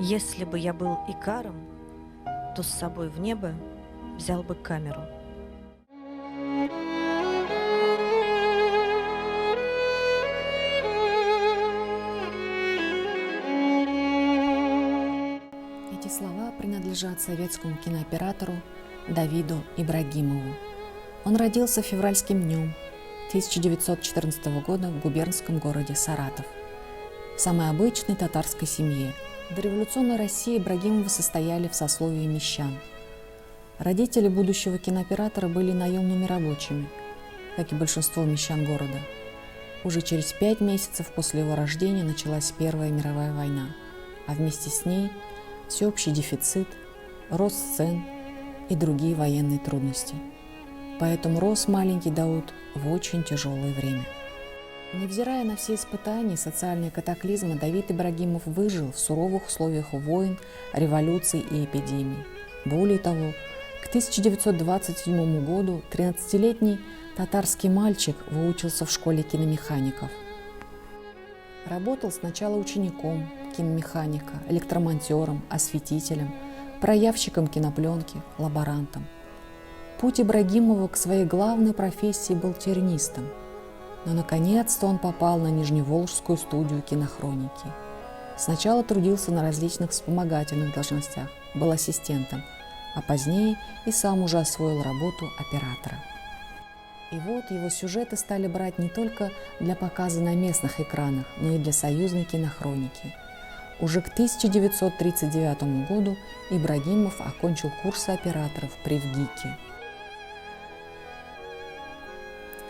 Если бы я был Икаром, то с собой в небо взял бы камеру. Эти слова принадлежат советскому кинооператору Давиду Ибрагимову. Он родился февральским днем 1914 года в губернском городе Саратов, в самой обычной татарской семье. В дореволюционной России Ибрагимовы состояли в сословии мещан. Родители будущего кинооператора были наемными рабочими, как и большинство мещан города. Уже через 5 месяцев после его рождения началась Первая мировая война, а вместе с ней всеобщий дефицит, рост цен и другие военные трудности. Поэтому рос маленький Дауд в очень тяжелое время. Невзирая на все испытания и социальные катаклизмы, Давид Ибрагимов выжил в суровых условиях войн, революций и эпидемий. Более того, к 1927 году 13-летний татарский мальчик выучился в школе киномехаников. Работал сначала учеником киномеханика, электромонтером, осветителем, проявщиком кинопленки, лаборантом. Путь Ибрагимова к своей главной профессии был тернистым, но наконец-то он попал на Нижневолжскую студию кинохроники. Сначала трудился на различных вспомогательных должностях, был ассистентом, а позднее и сам уже освоил работу оператора. И вот его сюжеты стали брать не только для показа на местных экранах, но и для союзной кинохроники. Уже к 1939 году Ибрагимов окончил курсы операторов при ВГИКе.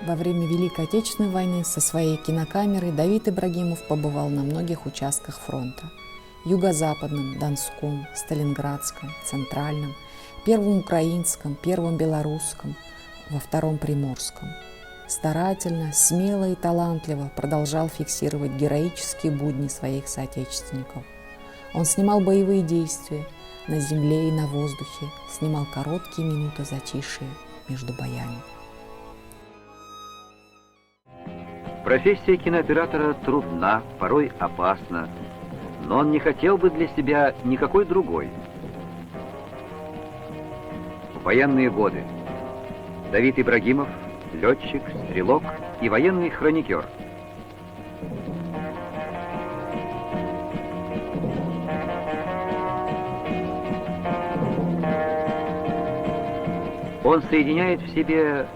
Во время Великой Отечественной войны со своей кинокамерой Давид Ибрагимов побывал на многих участках фронта: Юго-Западном, Донском, Сталинградском, Центральном, Первом Украинском, Первом Белорусском, во Втором Приморском. Старательно, смело и талантливо продолжал фиксировать героические будни своих соотечественников. Он снимал боевые действия на земле и на воздухе, снимал короткие минуты затишья между боями. Профессия кинооператора трудна, порой опасна, но он не хотел бы для себя никакой другой. В военные годы Давид Ибрагимов – летчик, стрелок и военный хроникер. Он соединяет в себе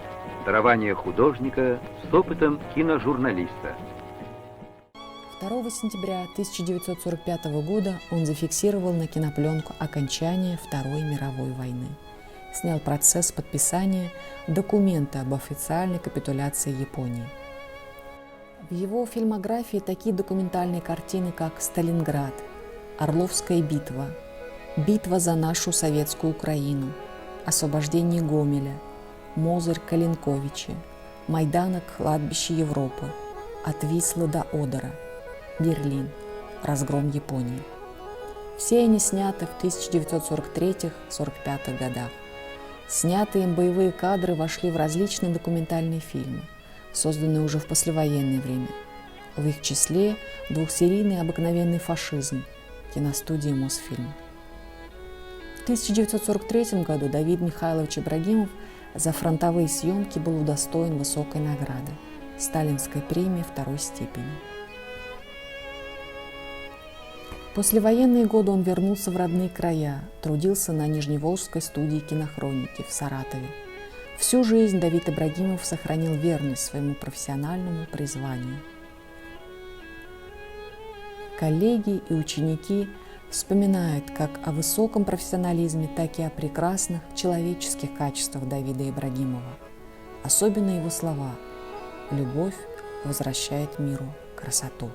дарование художника с опытом киножурналиста. 2 сентября 1945 года он зафиксировал на кинопленку окончание Второй мировой войны. Снял процесс подписания документа об официальной капитуляции Японии. В его фильмографии такие документальные картины, как «Сталинград», «Орловская битва», «Битва за нашу советскую Украину», «Освобождение Гомеля», «Мозырь Калинковичи», «Майданок, кладбище Европы», «От Вислы до Одера», «Берлин», «Разгром Японии». Все они сняты в 1943-45 годах. Снятые им боевые кадры вошли в различные документальные фильмы, созданные уже в послевоенное время. В их числе двухсерийный «Обыкновенный фашизм» киностудии «Мосфильм». В 1943 году Давид Михайлович Ибрагимов за фронтовые съемки был удостоен высокой награды – Сталинской премии второй степени. В послевоенные годы он вернулся в родные края, трудился на Нижневолжской студии кинохроники в Саратове. Всю жизнь Давид Ибрагимов сохранил верность своему профессиональному призванию. Коллеги и ученики вспоминают как о высоком профессионализме, так и о прекрасных человеческих качествах Давида Ибрагимова. Особенно его слова: «Любовь возвращает миру красоту».